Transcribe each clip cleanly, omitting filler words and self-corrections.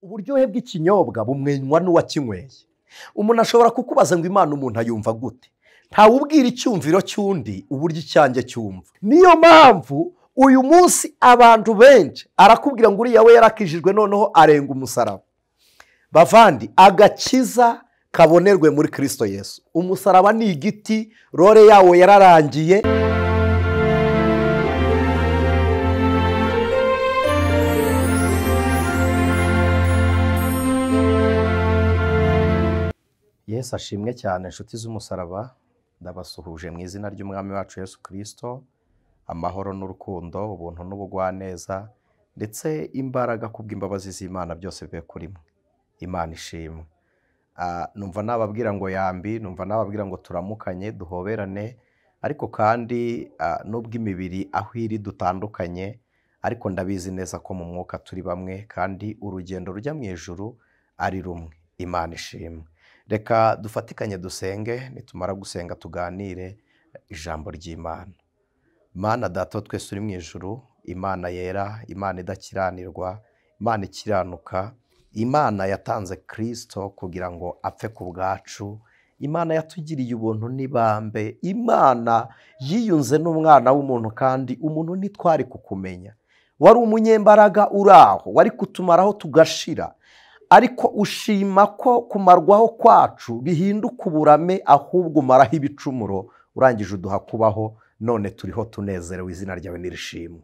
Uburyohe bw'ikinyobwa bumwenywa n'uwakinyweye. Umuntu ashobora kukubaza ngo Imana umuntu ayumva gute? Ntawe ubwira icyumviro cy'undi uburyo icyanjye cyumva. Niyo mpamvu uyu munsi abantu benshi arakubwira ngo uriya we yarakijijwe noneho arenga umusaraba. Bavandi, agakiza kabonerwe muri Kristo Yesu. Umusaraba ni igiti, role yawo yararangiye. Yesu ashimwe cyane inshuti z'umusaraba, ndabasuhuje mu izina ry'umwami wacu Yesu Kristo. Amahoro n'urukundo, ubuntu n'ubugwaneza ndetse imbaraga kubw'imbabazi z'Imana byose bibe kuri mwe. Imana ishimwe. Numva nababwira ngo yambi, numva nababwira ngo turamukanye, duhoberane, ariko kandi nubwo imibiri aho iri dutandukanye, ariko ndabizi neza ko mu mwuka turi bamwe kandi urugendo rujya mu ijuru ari rumwe. Imana ishimwe. Reka dufatikanye dusenge, nitumara gusenga tuganire ijambo ry'Imana. Mana Data twese uri mu ijuru, Imana yera, Imana idakiranirwa, Imana ikiranuka, Imana yatanze Kristo kugira ngo apfe ku bwacu, Imana yatugiriye ubuntu n'ibambe, Imana yiyunze n'umwana w'umuntu kandi umuntu ntitwari kukumenya. Wari umunyembaraga uraho, wari kutumaraho tugashira. Ariko ushima ko kumarwaho kwacu bihinduka uburame, ahubwo umaraho ibicumuro, urangije uduha kubaho, none turiho tunezerewe, izina ryawe nirishimwe.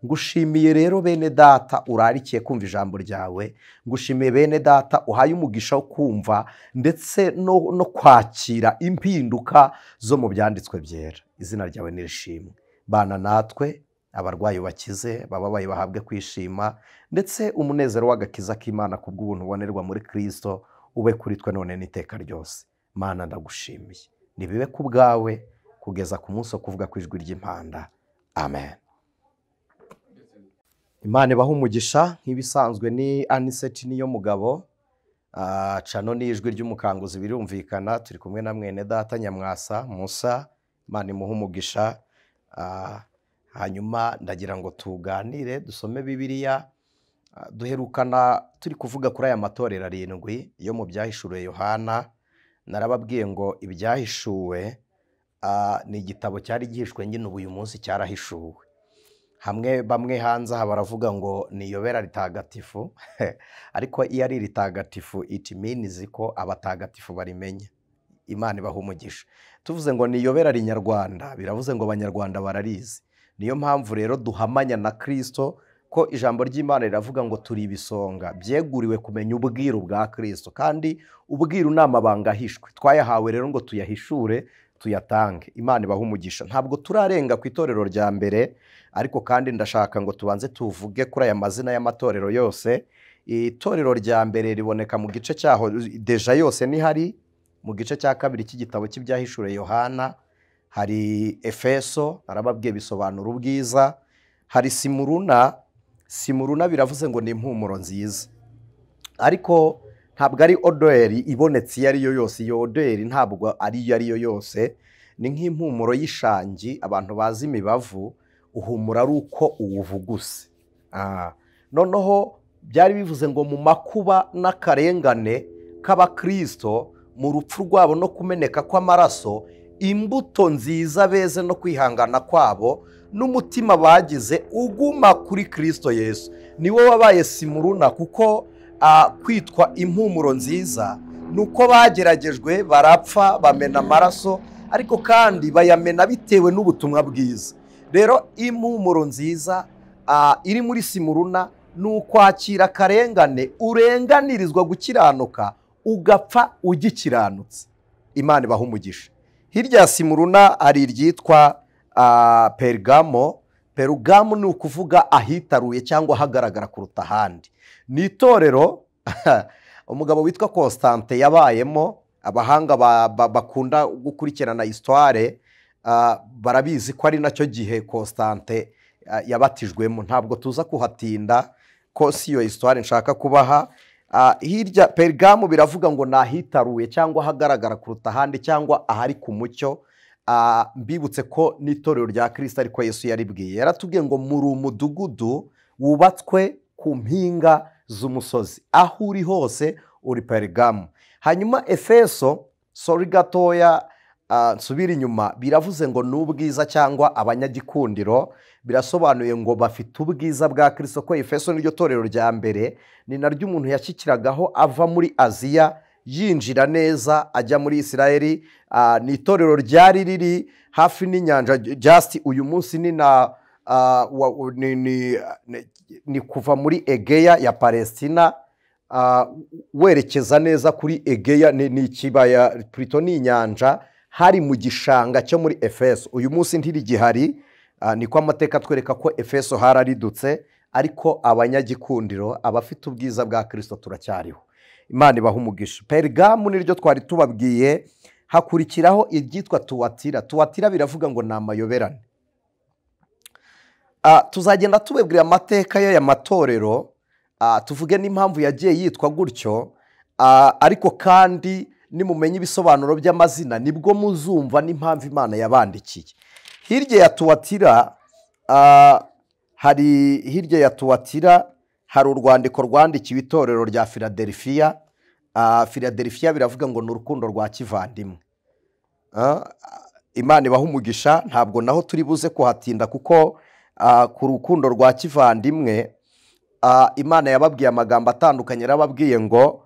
Ngushimiye rero bene data urarikiye kumva ijambo ryawe, ngushimiye bene data uhaye umugisha wo kumva ndetse no kwakira impinduka zo mu byanditswe byera, izina ryawe nirishimwe. Bana natwe, abarwayi bakize, bababaye bahabwe kwishima, ndetse umunezero w'agakiza k'Imana kubw'ubuntu ubonerwa muri Kristo ube kuri twe none n'iteka ryose. Mana ndagushimiye, nibibe ku bwawe kugeza ku munsi wo kuvuga ku ijwi ry'impanda. Amen. Imana ibaha umugisha. Nk'ibisanzwe ni Anicet niyomugabo, cano n'ijwi ry'umukanguzi birumvikana, turi kumwe na mwene data Nyamwasa Musa. Imana imuha umugisha. Hanyuma ndagira ngo tuganire, dusome Bibiliya. Duherukana turi kuvuga kuri aya matorero 7 yo mu byahishuwe Yohana. Narababwiye ngo ibyahishuwe ni igitabo cyari gihishwe nyine uyu munsi cyarahishuwe. Hamwe bamwe hanze aha baravuga ngo ni iyobera ritagatifu, ariko iyo ari ritagatifu it means ko abatagatifu barimenya. Imana ibaha umugisha. Tuvuze ngo ni iyobera rinyarwanda, biravuze ngo abanyarwanda bararizi. Niyo mpamvu rero duhamanya na Kristo ko ijambo ry'Imana riravuga ngo turi ibisonga byeguriwe kumenya ubwiru bwa Kristo, kandi ubwiru n'amabanga ahishwe. Twayahawe rero ngo tuyahishure, tuyatange. Imana ibaha umugisha. Ntabwo turarenga ku itorero rya mbere, ariko kandi ndashaka ngo tubanze tuvuge kuri aya mazina y'amatorero yose. Itorero rya mbere riboneka mu gice cyaho deja yose ni hari mu gice cya kabiri cy'igitabo cy'ibyahishuwe Yohana. Hari Efeso, arababwiye bisobanura ubwiza. Hari Simuruna biravuze ngo ni impumuro nziza, ariko ntabwo ari oderi ibonetse iyo ariyo yose. Iyo oderi ntabwo ariyo yose, ni nk'impumuro y'ishangi. Abantu bazi imibavu, uhumura ari uko uwuvuguse. Noneho byari bivuze ngo mu makuba n'akarengane k'abakristo, mu rupfu rwabo no kumeneka kw'amaraso, imbuto nziza beze no kwihangana kwabo n'umutima bagize uguma kuri Kristo Yesu, niwe wabaye Simuruna. Kuko kwitwa impumuro nziza nuko bageragejwe, barapfa, bamena amaraso, ariko kandi bayamena bitewe n'ubutumwa bwiza. Rero impumuro nziza iri muri Simuruna ni ukwakira akarengane, urenganirizwa gukiranuka, ugapfa ugikiranutse. Imana ibaha umugisha. Hirya ya Simuruna hari iryitwa Pergamo. Pergamo ni ukuvuga ahitaruye cyangwa hagaragara kuruta ahandi. Ni itorero umugabo witwa Constante yabayemo. Abahanga bakunda gukurikirana histoire barabizi ko ari nacyo gihe Constante yabatijwemo. Ntabwo tuza kuhatinda ko si yo histoire nshaka kubaha. Hirya Pergamo biravuga ngo nahitaruye cyangwa hagaragara kuruta ahandi, cyangwa ahari ku mucyo. Mbibutse ko n'itorero rya Kristo ariko Yesu yaribwiye, yaratubwiye ngo muri umudugudu wubatswe ku mpinga z'umusozi, aho uri hose uri Pergamo. Hanyuma Efeso, sorry gatoya nsubira inyuma, biravuze ngo n'ubwiza cyangwa abanyagikundiro, birasobanuye ngo bafite ubwiza bwa Kristo, ko Efeso niryo torero rya mbere, ni naryo umuntu yashyikiragaho ava muri Aziya yinjira neza ajya muri Isirayeli. Ni itorero ryari riri hafi n'inyanja, just uyu munsi ni kuva muri Egeya ya Palestina werekeza neza kuri Egeya, ni ikibaya plutôt ni inyanja, hari mu gishanga cyo muri Efeso. Uyu munsi ntirigihari, niko amateka twereka ko Efeso hararidutse, ariko abanyagikundiro, abafite ubwiza bwa Kristo turacyariho. Imana ibaha umugisha. Pergamo niryo twari tubabwiye. Hakurikiraho ibyitwa Tuwatira. Tuwatira biravuga ngo ni amayoberane. Tuzagenda tubabwira amateka y'aya matorero, tuvuge n'impamvu yagiye yitwa gutyo, ariko kandi nimumenye ibisobanuro by'amazina nibwo muzumva n'impamvu Imana yabandikiye. Hirya ya Tuwatira hari urwandiko rwandikiwe itorero rya Philadelphia. Philadelphia biravuga ngo ni urukundo rwa kivandimwe. Imana ibaha umugisha. Ntabwo naho turi buze kuhatinda, kuko ku rukundo rwa kivandimwe Imana yababwiye amagambo atandukanye. Yarababwiye ngo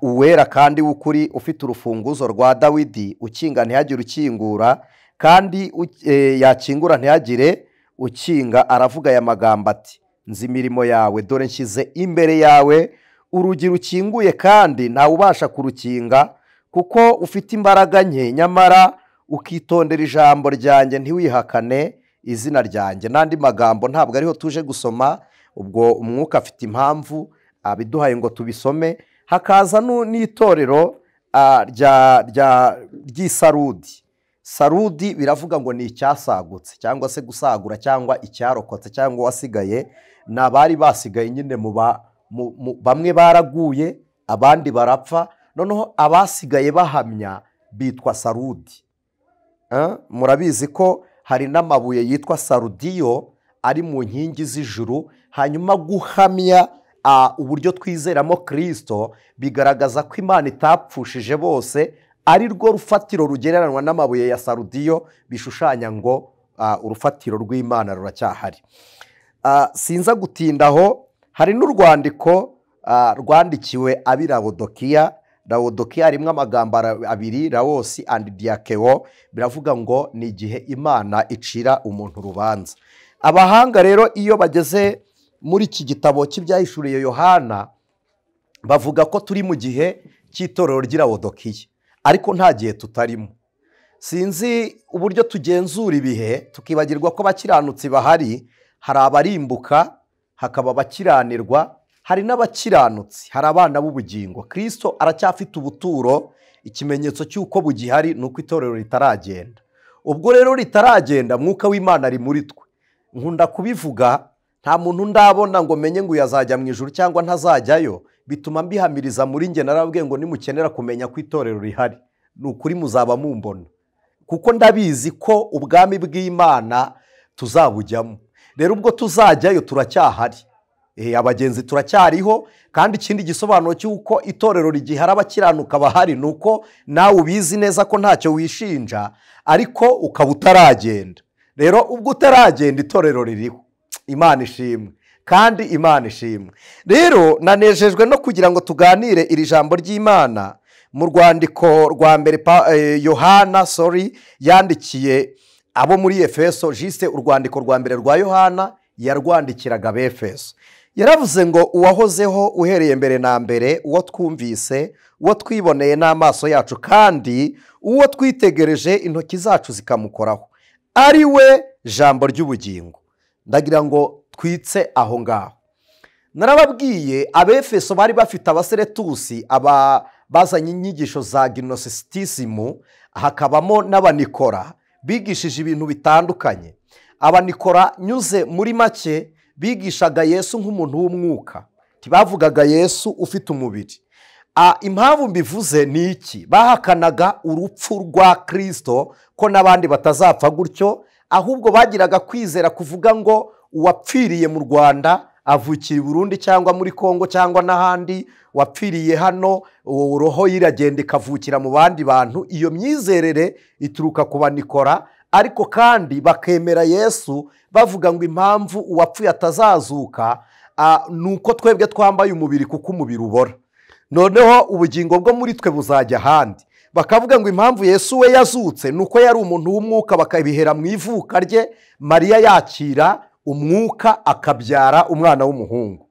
uwera kandi w'ukuri, ufite urufunguzo rwa Dawidi, ukinga ntihagire ukingura, kandi yakingura ntihagire ukinga. Aravuga aya magambo ati: nzi imirimo yawe, dore nshyize imbere yawe urugi rukinguye, kandi ntawe ubasha kurukinga, kuko ufite imbaraga nke, nyamara ukitondera ijambo ryanjye, ntiwihakane izina ryanjye. N'andi magambo ntabwo ariho tuje gusoma, ubwo umwuka afite impamvu abiduhaye ngo tubisome. Hakaza n'itorero ry'Isarudi. Sarudi biravuga ngo ni icyasagutse, cyangwa se gusagura, cyangwa icyarokotse, cyangwa wasigaye. Ni abari basigaye nyine bamwe baraguye, abandi barapfa, noneho abasigaye bahamya bitwa Sarudi. Murabizi ko hari n'amabuye yitwa sarudiyo ari mu nkingi z'ijuru. Hanyuma guhamya uburyo twizeramo Kristo bigaragaza ko Imana itapfushije bose, ari rwo rufatiro rugereranwa n'amabuye ya sarudiyo, bishushanya ngo urufatiro rw'Imana ruracyahari. Sinza gutindaho. Hari n'urwandiko rwandikiwe ab'i Lawodokiya. Lawodokiya harimo amagambo abiri, Lawosi and Diakeo. Biravuga ngo ni igihe Imana icira umuntu urubanza. Abahanga rero iyo bageze muri iki gitabo cy'ibyahishuriye Yohana, bavuga ko turi mu gihe cy'itorero ry'i Lawodokiya, ariko nta gihe tutarimo. Sinzi uburyo tugenzura ibihe tukibagirwa ko abakiranutsi bahari. Hari abarimbuka, hakaba abakiranirwa, hari n'abakiranutsi, hari abana b'ubugingo. Kristo aracyafite ubuturo. Ikimenyetso cy'uko bugihari ni uko itorero ritaragenda. Ubwo rero ritaragenda, mwuka w'Imana ari muri twe. Nkunda kubivuga, nta muntu ndabona ngo menye ngo yazajya mu ijuru cyangwa ntazajyayo. Bituma mbihamiriza muri nge. Narabwiye ngo nimukenera kumenya ko itorero rihari, ni ukuri muzaba mumbona, kuko ndabizi ko ubwami bw'Imana tuzabujyamo. Rero ubwo tuzajyayo turacyahari, abagenzi turacyariho. Kandi ikindi gisobanuro cy'uko itorero rigihari, abakiranuka bahari, ni uko nawe ubizi neza ko ntacyo wishinja, ariko ukaba utaragenda. Rero ubwo utaragenda, itorero ririho. Imana ishimwe, kandi Imana ishimwe. Rero nanejejwe no kugira ngo tuganire iri jambo ry'Imana mu rwandiko rwa mbere Yohana yandikiye abo muri Efeso. Jiste urwandiko rwa mbere rwa Yohana yarwandikiraga ab'Efeso. Yaravuze ngo uwahozeho uhereye mbere na mbere, uwo twumvise, uwo twiboneye n'amaso yacu, kandi uwo twitegereje intoki zacu zikamukoraho, ari we jambo ry'ubugingo. Ndagira ngo twitse aho ngaho. Narababwiye ab'Efeso bari bafite abaseretusi, bazanye inyigisho za gnostisisimu, hakabamo n'abanikora bigishije ibintu bitandukanye. Abanikora nyuze muri make bigishaga Yesu nk'umuntu w'umwuka, ntibavugaga Yesu ufite umubiri. Impamvu mbivuze ni iki? Bahakanaga urupfu rwa Kristo, ko n'abandi batazapfa gutyo, ahubwo bagiraga kwizera kuvuga ngo uwapfiriye mu Rwanda avukira i Burundi cyangwa muri Kongo cyangwa n'ahandi, wapfiriye hano roho iragenda ikavukira mu bandi bantu. Iyo myizerere ituruka ku banikora, ariko kandi bakemera Yesu bavuga ngo impamvu uwapfuye atazazuka nuko twebwe twambaye umubiri kuko umubiri ubora, noneho ubugingo bwo muri twe buzajya ahandi. Bakavuga ngo impamvu Yesu we yazutse nuko yari umuntu w'umwuka, bakabihera mu ivuka rye, Mariya yakira umwuka akabyara umwana w'umuhungu.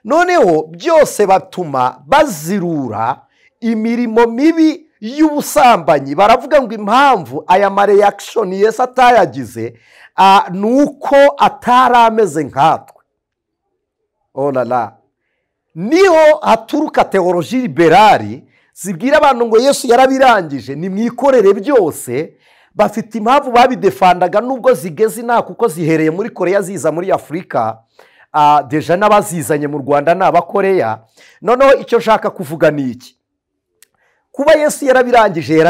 Noneho byose batuma bazirura imirimo mibi y'ubusambanyi. Baravuga ngo impamvu aya reaction Yesu atayagize nuko atari ameze nkatwe. Oh la la. Niho haturuka teoloji liberali zibwira abantu ngo Yesu yarabirangije, ni mwikorere byose. Bafite impamvu babidefandaga nubwo zigeze nta, kuko zihereye muri Korea ziza muri Afurika, deja n'abazizanye mu Rwanda n'abakoreya. Noneho icyo nshaka kuvuga ni iki: kuba Yesu yarabirangije,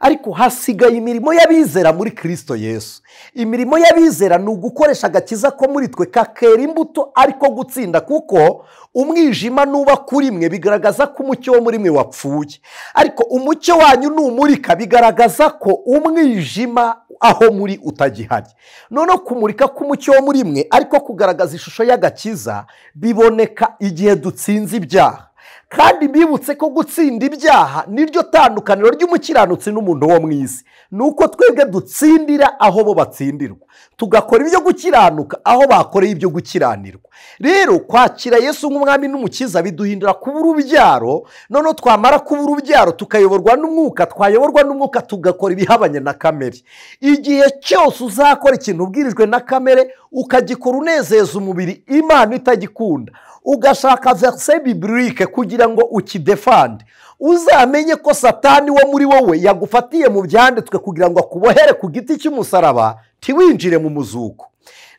ariko hasigaye imirimo y'abizera muri Kristo Yesu. Imirimo y'abizera ni ugukoresha agakiza ko muri twe kakera imbuto, ariko gutsinda, kuko umwijima nuba kuri mwe bigaragaza ko umucyo wo muri mwe wapfuye, ariko umucyo wanyu numurika bigaragaza ko umwijima aho muri utagihari. Noneho kumurika k'umucyo wo muri mwe ariko kugaragaza ishusho y'agakiza biboneka igihe dutsinze ibyaha. Kandi bibutse ko gutsinda ibyaha niryo tandukaniro ry'umukiranutsi n'umuntu wo mu isi, nuko twebwe dutsindira aho bo batsindirwa, tugakora ibyo gukiranuka aho bakoreye ibyo gukiranirwa. Rero kwakira Yesu nk'umwami n'umukiza biduhindura kuba urubyaro. Noneho twamara kuba urubyaro tukayoborwa n'umwuka, twayoborwa n'umwuka tugakora ibihabanye na kamere. Igihe cyose uzakora ikintu ubwirijwe na kamere ukagikora unezeza umubiri, Imana itagikunda, ugashaka verse biblique kugira ngo ukidefande, uzamenye ko Satani wo muri wowe yagufatiye mu byanditswe kugira ngo akubohere ku giti cy'umusaraba, ntiwinjire mu muzuko.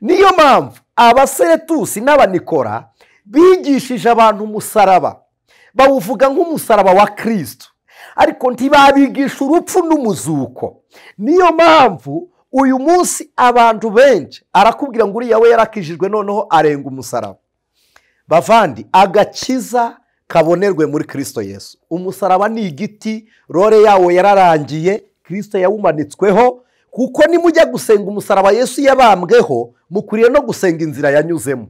Niyo mpamvu abaseretusi n'abanikora bigishije abantu umusaraba, bawuvuga nk'umusaraba wa Kristo, ariko ntibabigisha urupfu n'umuzuko. Niyo mpamvu uyu munsi abantu benshi arakubwira ngo uriya we yarakijijwe noneho arenga umusaraba. Bavandi, agakiza kabonerwe muri Kristo Yesu. Umusaraba ni igiti, role yawo yararangiye, Kristo yawumanitsweho. Kuko nimujya gusenga umusaraba Yesu yabambweho, mukwiriye no gusenga inzira yanyuzemo.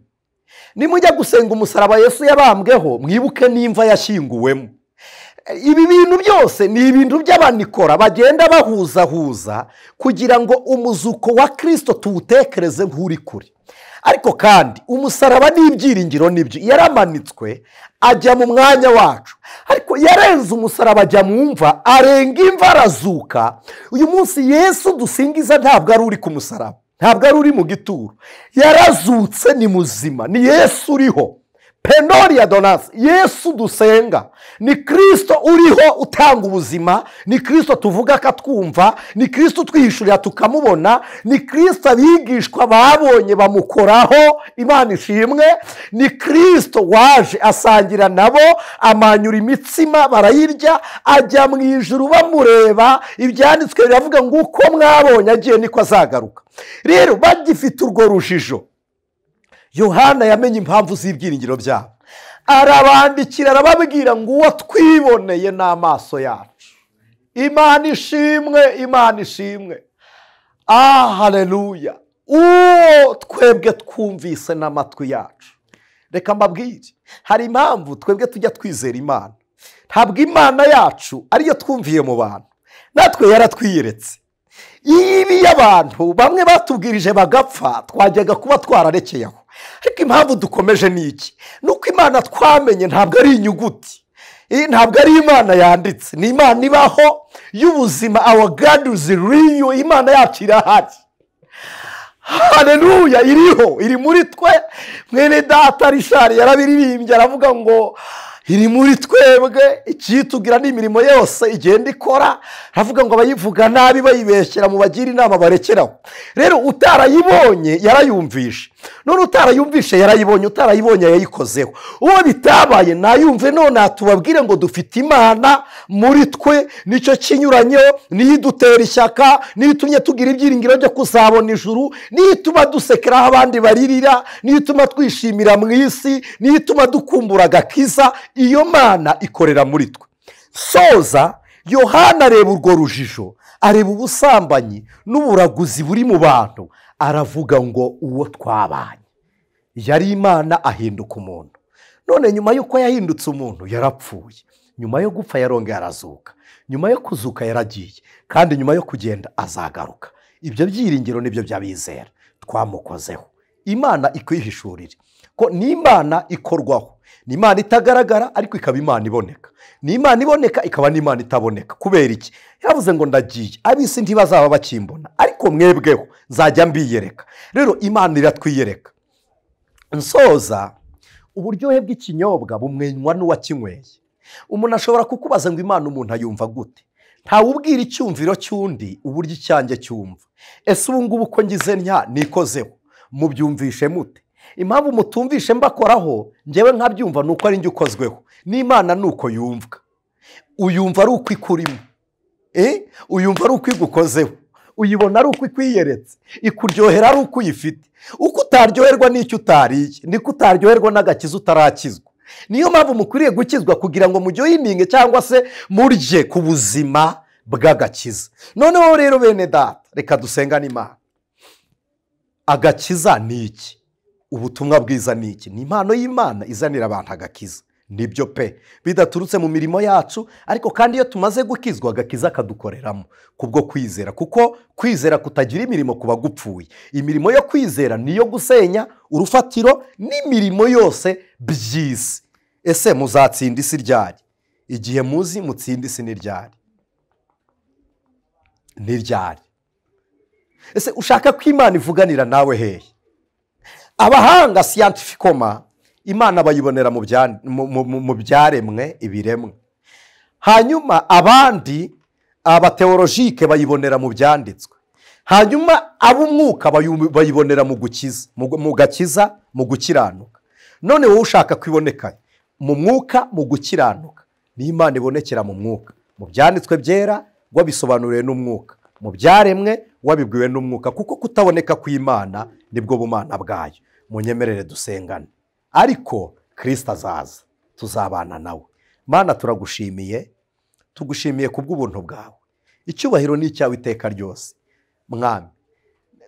Nimujya gusenga umusaraba Yesu yabambweho, mwibuke n'imva yashyinguwemo. Ibi bintu byose ni ibintu by'abanikora bagenda bahuzahuza kugira ngo umuzuko wa Kristo tuwutekereze nk'uri kure. Ariko kandi umusaraba n'ibyiringiro nibyo, yaramanitswe ajya mu mwanya wacu, ariko yarenze umusaraba ajya mu mva, arenga imva arazuka. Uyu munsi Yesu dusingiza ntabwo ari uri ku musaraba, ntabwo ari uri mu gituro, yarazutse, ni muzima, ni Yesu uriho. Penori ya Donasi, Yesu dusenga ni Kristo uriho utanga ubuzima, ni Kristo tuvuga akatwumva, ni Kristo twihishurira tukamubona, ni Kristo abigishwa babonye bamukoraho, Imana ishimwe, ni Kristo waje asangira nabo, amanyura imitsima barayirya, ajya mu ijuru bamureba. Ibyanditswe biravuga ngo uko mwabonye agiye niko azagaruka. Rero bagifite urwo rujijo, Yohana yamenye impamvu z'ibyiringiro byabo, arabandikira arababwira ngo uwo twiboneye n'amaso yacu. Imana ishimwe, Imana ishimwe, haleluya. Uwo twebwe twumvise n'amatwi yacu. Reka mbabwire, hari impamvu twebwe tujya twizera Imana. Ntabwo Imana yacu ariyo twumviye mu bantu, natwe yaratwiyeretse. Ibi y'abantu bamwe batubwirije bagapfa, twajyaga kuba twararekeye aho. Ariko impamvu dukomeje ni iki? Nuko Imana twamenye ntabwo ari inyuguti, ntabwo ari Imana yanditse, ni Imana ibaho y'ubuzima. Our God is real. Imana yacu irahari, haleluya, iriho, iri muri twe. Mwene data Rishari yarabiririmbye aravuga ngo iri muri twebwe, ikitugira n'imirimo yose igenda ikora. Aravuga ngo abayivuga nabi bayibeshyera mu bagira inama barekeraho. Rero utarayibonye yarayumvishe. none utarayumvishe yarayibonye, utarayibonye yayikozeho. Uwo bitabaye nayumve none tubabwire ngo dufite Imana muri twe, nicyo kinyuranyeho, niyo idutera ishyaka, niyo itumye tugira ibyiringiro byo kuzabona ijuru, niyo ituma dusekera aho abandi baririra, niyo ituma twishimira mu isi, niyo ituma dukumbura agakiza. Iyo Mana ikorera muri twe. Soza Yohana areba urwo rujijo, areba ubusambanyi n'uburaguzi buri mu bantu, aravuga ngo uwo twabanye yari Imana ahinduka umuntu. None nyuma y'uko yahindutse umuntu yarapfuye, nyuma yo gupfa yarongera arazuka, nyuma yo kuzuka yaragiye, kandi nyuma yo kugenda azagaruka. Ibyo byiringiro nibyo by'abizera twamukozeho. Imana ikwihishurire ko ni Imana ikorwaho, ni Imana itagaragara ariko ikaba Imana iboneka, ni Imana iboneka ikaba n'Imana itaboneka. Kubera iki? Yavuze ngo ndagiye, abisi ntibazaba bakimbona, ariko mwebweho nzajya mbiyereka. Rero Imana iratwiyereka. Nsoza, uburyohe bw'ikinyobwa bumwenywa n'uwakinyweye. Umuntu ashobora kukubaza ngo Imana umuntu ayumva gute? Ntawubwira icyumviro cy'undi uburyo icyanjye cyumva. Ese ubu ngubu ko ngize ntya nikozeho, mubyumvishe mute? Impamvu mutumvishe mbakoraho njyewe nkabyumva nuko ari njye ukozweho. N'Imana nuko yumvwa. Uyumva ari uko ikurimo, uyumva ari uko igukozeho, uyibona ari uko ikwiyeretse, ikuryohera ari uko uyifite. Uko utaryoherwa n'icyo utariye niko utaryoherwa n'agakiza utarakizwa. Niyo mpamvu mukwiriye gukizwa kugira ngo mujyoyininge cyangwa se murye ku buzima bw'agakiza. Noneho rero bene data, reka dusengane Imana. Agakiza ni iki? Ubutumwa bwiza ni iki? Ni impano y'Imana izanira abantu agakiza. Nibyo pe, bidaturutse mu mirimo yacu, ariko kandi iyo tumaze gukizwa agakiza kadukoreramo kubwo kwizera, kuko kwizera kutagira imirimo kuba gupfuye. Imirimo yo kwizera niyo gusenya urufatiro n'imirimo yose by'isi. Ese muzatsinda isi ryari? Igihe muzi mutsinda isi ni ryari? Ni ryari? Ese ushaka ko Imana ivuganira nawe hehe? Abahanga scientificoma Imana bayibonera mu byaremwe ibiremwe. Hanyuma abandi abateologike bayibonera mu byanditswe. Hanyuma ab'umwuka bayibonera mu gukiza, mu gakiza, mu gukiranuka. None wowe ushaka kwiboneka mu mwuka, mu gukiranuka, ni Imana ibonekera mu mwuka. Mu byanditswe byera wabisobanuriwe n'umwuka, mu byaremwe wabibwiwe n'umwuka, kuko kutaboneka kw'Imana nibwo bumana bwayo. Munyemerere dusengane. Ariko Kristo azaza, tuzabana nawe. Mana turagushimiye, tugushimiye kubw'ubuntu bwawe. Icyubahiro ni icyawe iteka ryose. Mwami,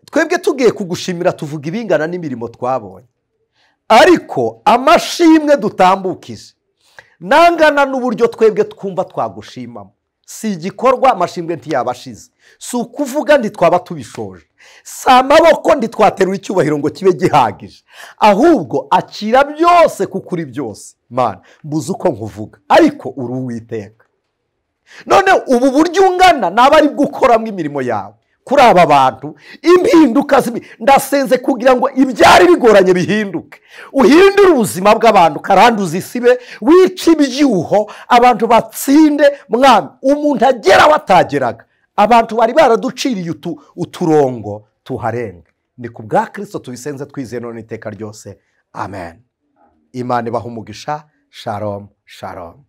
twebwe tugiye kugushimira tuvuga ibingana n'imirimo twabonye, ariko amashimwe dutambukije nangana n'uburyo twebwe twumva twagushimamo. Si igikorwa amashimwe ntiyabashize, si ukuvuga ntitwaba tubishoje, si amaboko ntitwaterura icyubahiro ngo kibe gihagije, ahubwo akira byose kuko uri byose. Mana, mbuze uko nkuvuga, ariko uri Uwiteka. None ubu buryo ungana naba ari bwo ukoramo imirimo yawe kuri aba bantu. Impinduka ndasenze kugira ngo ibyari bigoranye bihinduke, uhindure ubuzima bw'abantu, karanduza isibe, wica ibyuho, abantu batsinde. Mwami, umuntu agera watageraga, abantu bari baraduciriye uturongo tuharenga. Ni ku bwa Kristo tubisenze twizeye none iteka ryose. Amen. Imana ibaha umugisha. Shalom, shalom.